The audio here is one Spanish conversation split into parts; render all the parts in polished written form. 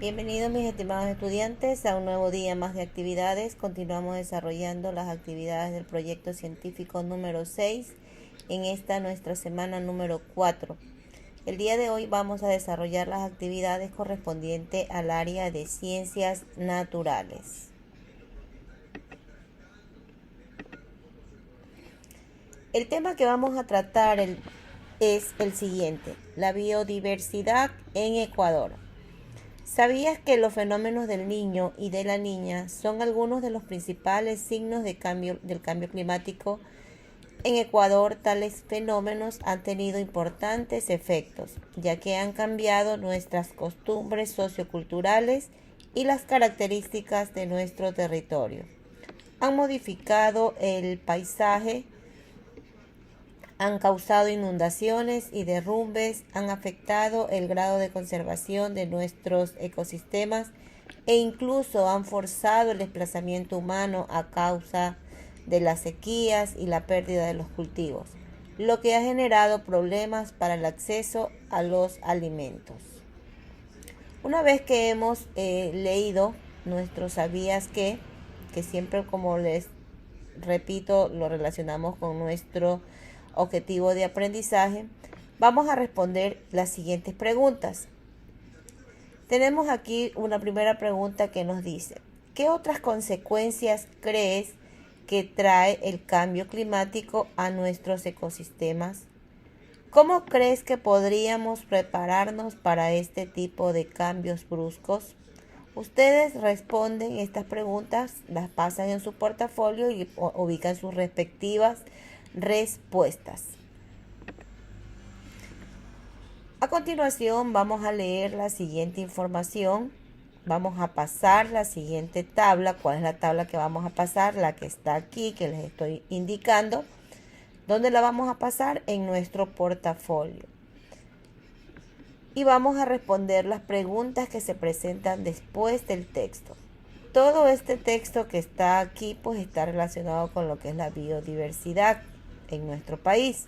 Bienvenidos mis estimados estudiantes a un nuevo día más de actividades. Continuamos desarrollando las actividades del proyecto científico número 6 en esta nuestra semana número 4. El día de hoy vamos a desarrollar las actividades correspondientes al área de ciencias naturales. El tema que vamos a tratar es el siguiente: la biodiversidad en Ecuador. ¿Sabías que los fenómenos del niño y de la niña son algunos de los principales signos del cambio climático? En Ecuador, tales fenómenos han tenido importantes efectos, ya que han cambiado nuestras costumbres socioculturales y las características de nuestro territorio. Han modificado el paisaje, han causado inundaciones y derrumbes, han afectado el grado de conservación de nuestros ecosistemas e incluso han forzado el desplazamiento humano a causa de las sequías y la pérdida de los cultivos, lo que ha generado problemas para el acceso a los alimentos. Una vez que hemos leído nuestro ¿sabías qué?, que siempre, como les repito, lo relacionamos con nuestro objetivo de aprendizaje, vamos a responder las siguientes preguntas. Tenemos aquí una primera pregunta que nos dice: ¿qué otras consecuencias crees que trae el cambio climático a nuestros ecosistemas? ¿Cómo crees que podríamos prepararnos para este tipo de cambios bruscos? Ustedes responden estas preguntas, las pasan en su portafolio y ubican sus respectivas respuestas. A continuación vamos a leer la siguiente información. Vamos a pasar la siguiente tabla. ¿Cuál es la tabla que vamos a pasar? La que está aquí, que les estoy indicando. ¿Dónde la vamos a pasar? En nuestro portafolio. Y vamos a responder las preguntas que se presentan después del texto. Todo este texto que está aquí pues está relacionado con lo que es la biodiversidad en nuestro país.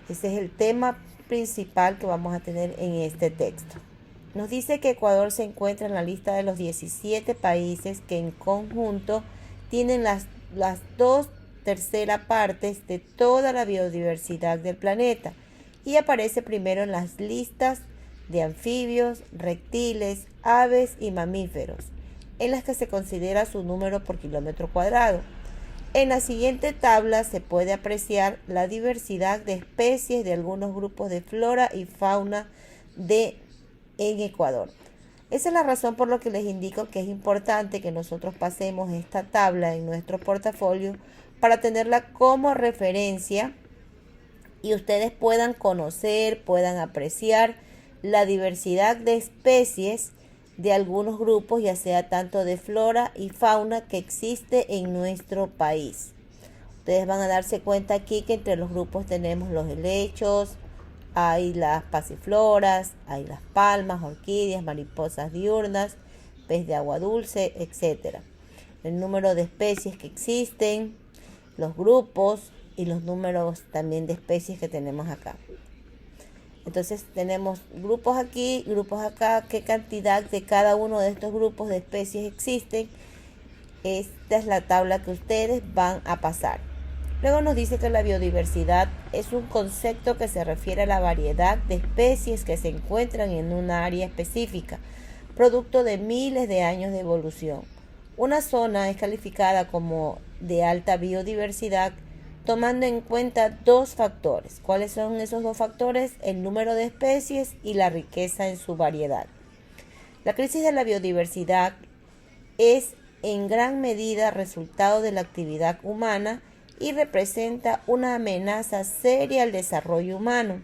Ese es el tema principal que vamos a tener en este texto. Nos dice que Ecuador se encuentra en la lista de los 17 países que en conjunto tienen las 2/3 partes de toda la biodiversidad del planeta y aparece primero en las listas de anfibios, reptiles, aves y mamíferos, en las que se considera su número por kilómetro cuadrado. En la siguiente tabla se puede apreciar la diversidad de especies de algunos grupos de flora y fauna en Ecuador. Esa es la razón por la que les indico que es importante que nosotros pasemos esta tabla en nuestro portafolio para tenerla como referencia y ustedes puedan conocer, puedan apreciar la diversidad de especies de algunos grupos, ya sea tanto de flora y fauna que existe en nuestro país. Ustedes van a darse cuenta aquí que entre los grupos tenemos los helechos, hay las pasifloras, hay las palmas, orquídeas, mariposas diurnas, pez de agua dulce, etc. El número de especies que existen, los grupos y los números también de especies que tenemos acá. Entonces tenemos grupos aquí, grupos acá, qué cantidad de cada uno de estos grupos de especies existen. Esta es la tabla que ustedes van a pasar. Luego nos dice que la biodiversidad es un concepto que se refiere a la variedad de especies que se encuentran en una área específica, producto de miles de años de evolución. Una zona es calificada como de alta biodiversidad tomando en cuenta dos factores. ¿Cuáles son esos dos factores? El número de especies y la riqueza en su variedad. La crisis de la biodiversidad es en gran medida resultado de la actividad humana y representa una amenaza seria al desarrollo humano.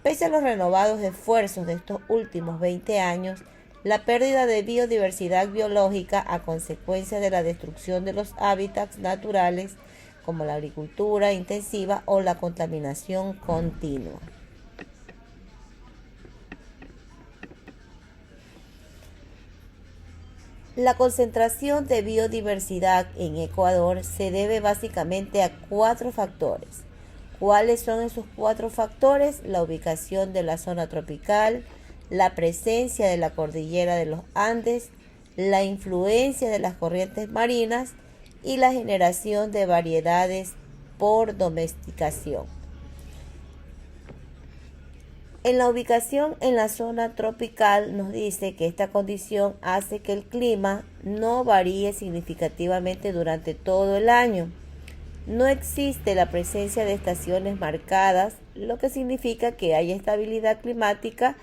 Pese a los renovados esfuerzos de estos últimos 20 años, la pérdida de biodiversidad biológica a consecuencia de la destrucción de los hábitats naturales como la agricultura intensiva o la contaminación continua. La concentración de biodiversidad en Ecuador se debe básicamente a 4 factores. ¿Cuáles son esos 4 factores? La ubicación de la zona tropical, la presencia de la cordillera de los Andes, la influencia de las corrientes marinas y la generación de variedades por domesticación. En la ubicación en la zona tropical nos dice que esta condición hace que el clima no varíe significativamente durante todo el año. No existe la presencia de estaciones marcadas, lo que significa que hay estabilidad climática,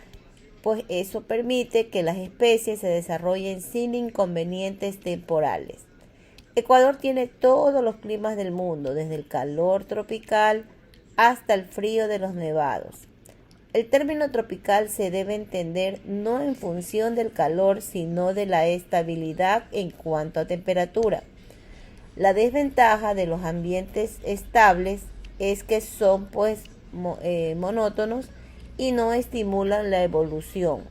pues eso permite que las especies se desarrollen sin inconvenientes temporales. Ecuador tiene todos los climas del mundo, desde el calor tropical hasta el frío de los nevados. El término tropical se debe entender no en función del calor, sino de la estabilidad en cuanto a temperatura. La desventaja de los ambientes estables es que son monótonos y no estimulan la evolución.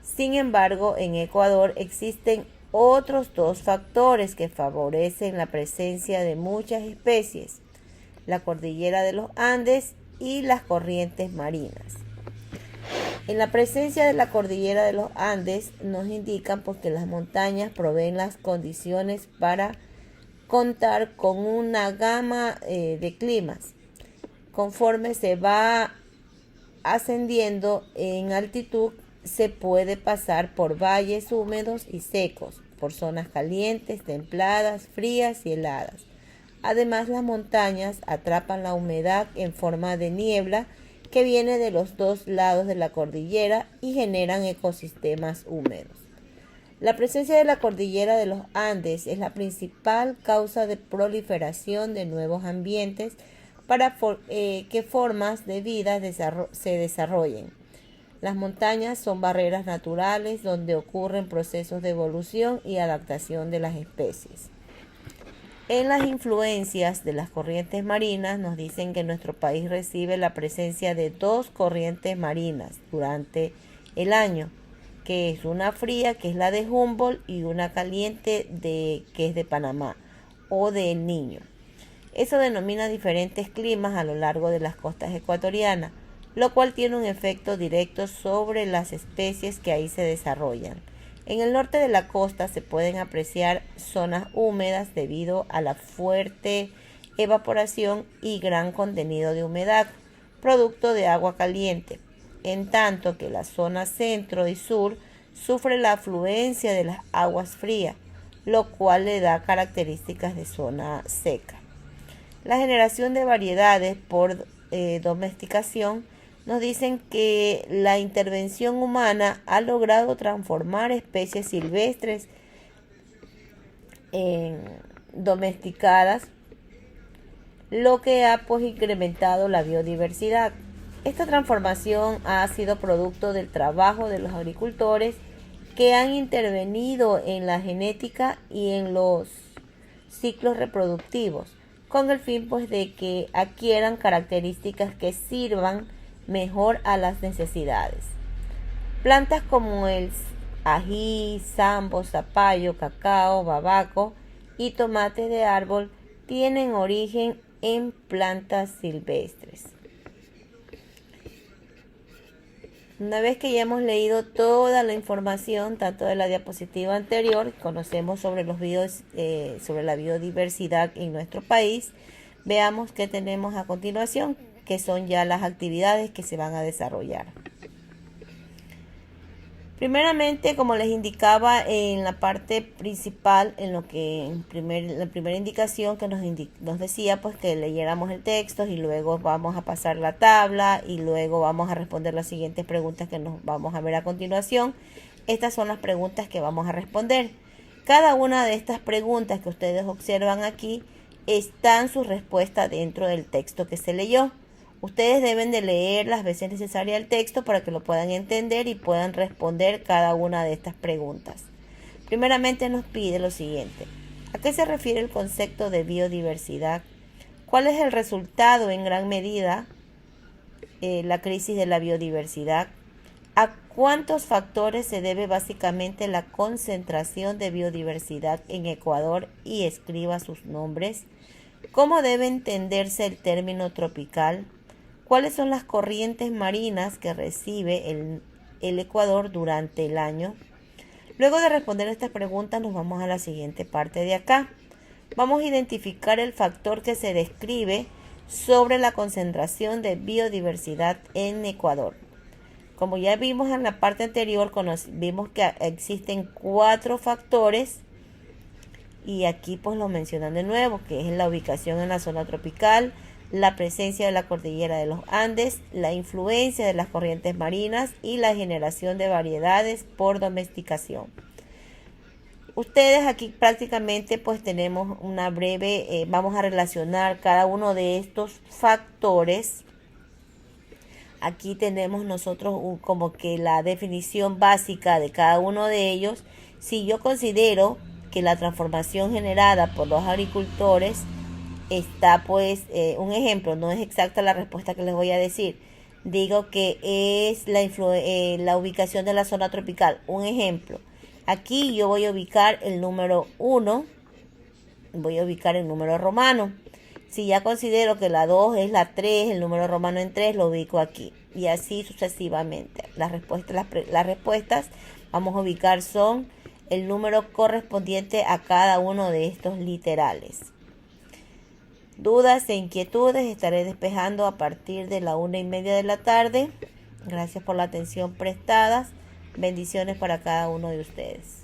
Sin embargo, en Ecuador existen otros dos factores que favorecen la presencia de muchas especies: la cordillera de los Andes y las corrientes marinas. En la presencia de la cordillera de los Andes nos indican que las montañas proveen las condiciones para contar con una gama de climas. Conforme se va ascendiendo en altitud, se puede pasar por valles húmedos y secos, por zonas calientes, templadas, frías y heladas. Además, las montañas atrapan la humedad en forma de niebla que viene de los dos lados de la cordillera y generan ecosistemas húmedos. La presencia de la cordillera de los Andes es la principal causa de proliferación de nuevos ambientes para que formas de vida se desarrollen. Las montañas son barreras naturales donde ocurren procesos de evolución y adaptación de las especies. En las influencias de las corrientes marinas nos dicen que nuestro país recibe la presencia de dos corrientes marinas durante el año, que es una fría, que es la de Humboldt, y una caliente, que es de Panamá o de El Niño. Eso denomina diferentes climas a lo largo de las costas ecuatorianas, lo cual tiene un efecto directo sobre las especies que ahí se desarrollan. En el norte de la costa se pueden apreciar zonas húmedas debido a la fuerte evaporación y gran contenido de humedad, producto de agua caliente, en tanto que la zona centro y sur sufre la afluencia de las aguas frías, lo cual le da características de zona seca. La generación de variedades por domesticación nos dicen que la intervención humana ha logrado transformar especies silvestres en domesticadas, lo que ha incrementado la biodiversidad. Esta transformación ha sido producto del trabajo de los agricultores que han intervenido en la genética y en los ciclos reproductivos, con el fin de que adquieran características que sirvan mejor a las necesidades. Plantas como el ají, sambo, zapallo, cacao, babaco y tomate de árbol tienen origen en plantas silvestres. Una vez que ya hemos leído toda la información, tanto de la diapositiva anterior, conocemos sobre sobre la biodiversidad en nuestro país, veamos qué tenemos a continuación, que son ya las actividades que se van a desarrollar. Primeramente, como les indicaba en la parte principal, en lo que la primera indicación que nos decía que leyéramos el texto y luego vamos a pasar la tabla y luego vamos a responder las siguientes preguntas que nos vamos a ver a continuación. Estas son las preguntas que vamos a responder. Cada una de estas preguntas que ustedes observan aquí están sus respuestas dentro del texto que se leyó. Ustedes deben de leer las veces necesarias el texto para que lo puedan entender y puedan responder cada una de estas preguntas. Primeramente nos pide lo siguiente: ¿a qué se refiere el concepto de biodiversidad? ¿Cuál es el resultado en gran medida la crisis de la biodiversidad? ¿A cuántos factores se debe básicamente la concentración de biodiversidad en Ecuador? Y escriba sus nombres. ¿Cómo debe entenderse el término tropical? ¿Cuáles son las corrientes marinas que recibe el Ecuador durante el año. Luego de responder estas preguntas nos vamos a la siguiente parte de acá. Vamos a identificar el factor que se describe sobre la concentración de biodiversidad en Ecuador. Como ya vimos en la parte anterior, vimos que existen 4 factores y aquí pues lo mencionan de nuevo, que es la ubicación en la zona tropical, la presencia de la cordillera de los Andes, la influencia de las corrientes marinas y la generación de variedades por domesticación. Ustedes aquí prácticamente pues tenemos una breve, vamos a relacionar cada uno de estos factores. Aquí tenemos nosotros como que la definición básica de cada uno de ellos. Si yo considero que la transformación generada por los agricultores está pues, un ejemplo, no es exacta la respuesta que les voy a decir. Digo que es la ubicación de la zona tropical. Un ejemplo. Aquí yo voy a ubicar el número 1, voy a ubicar el número romano. Si ya considero que la 2 es la 3, el número romano en 3, lo ubico aquí. Y así sucesivamente. Las respuestas vamos a ubicar son el número correspondiente a cada uno de estos literales. Dudas e inquietudes estaré despejando a partir de la 1:30 de la tarde. Gracias por la atención prestada. Bendiciones para cada uno de ustedes.